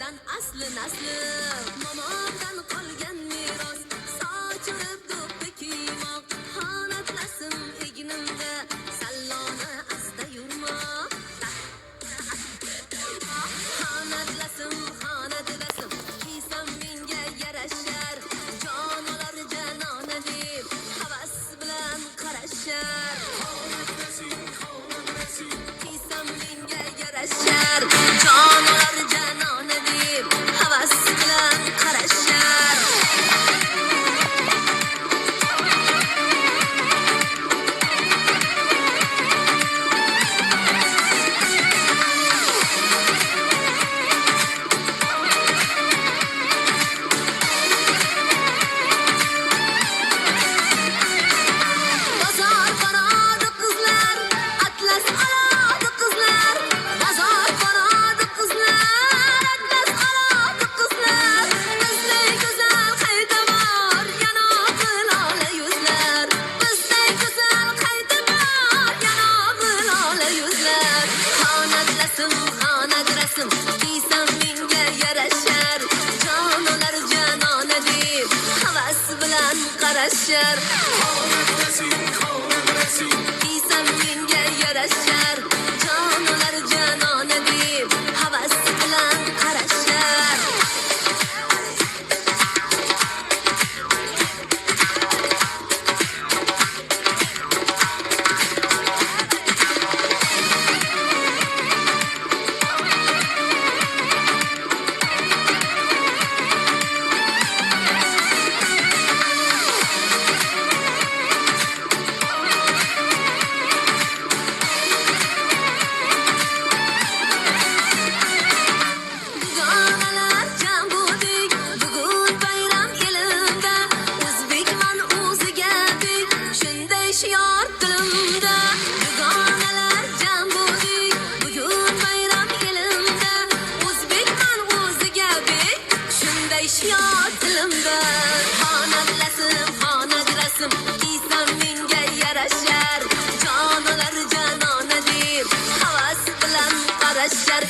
Otadan asli nasli momondan qolgan meros sochirib do'ppi kiymoq xonatlasin egnimda salloni asta yurmoq xonatlasin kiysam menga yarashar jonolar janona deb havas bilan qarashar kiysam menga yarashar jonolar janona deb havas bilan qarashar bozor boradi qizlar atlas oladi qizlar bozor boradi qizlar atlas oladi qizlar bizday go'zal qayda bor yanog'i lola yuzlar bizday go'zal qayda bor yanog'i lola yuzlar xonatlasin kiysam menga yarashar jonolar janona deb havas bilan qarashar kiysam menga yarashar jonolar janona deb havas bilan qarashar Dugonalar jam bo'ldik bugun bayram elimda o'zbekman o'ziga bek shunday shior tilimda dugonalar jam bo'ldik bugun bayram elimda o'zbekman o'ziga bek shunday shior tilimda xonatlasin kiysam menga yarashar jonolar janona deb havas bilan qarashar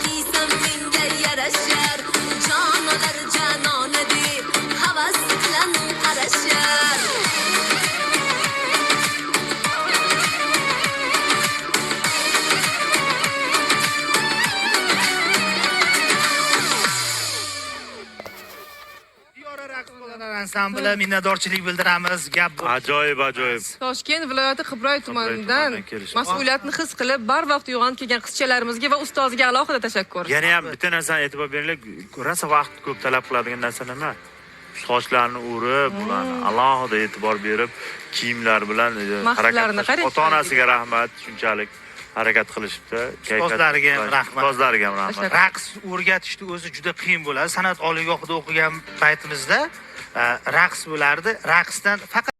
kiysam menga yarashar jonolar janona deb havas bilan qarashar Diyora raqs bolalar ansambli minnatdorchilik bildiramiz. Gap bu. Ajoyib. Toshkent viloyati Qibroy tumanidan tumanidan kelishdi. mas'uliyatni his qilib barvaqt uyg'onib kelgan qizchalarimizga va ustoziga alohida tashakkur. Yana ham bitta narsani e'tibor beringlar, rosa vaqt ko'p talab qiladigan narsa nima? Sochlarni urib, ularni alohida e'tibor berib, kiyimlar bilan Maqsadlarini qarang. ota-onasiga rahmat, shunchalik harakat qilishibdi. Ustozlariga ham rahmat. Ustozlariga ham rahmat. Raqs o'rgatishni o'zi juda qiyin bo'ladi. San'at oliygohida o'qigan paytimizda raqs bo'lardi. Raqsdan faqat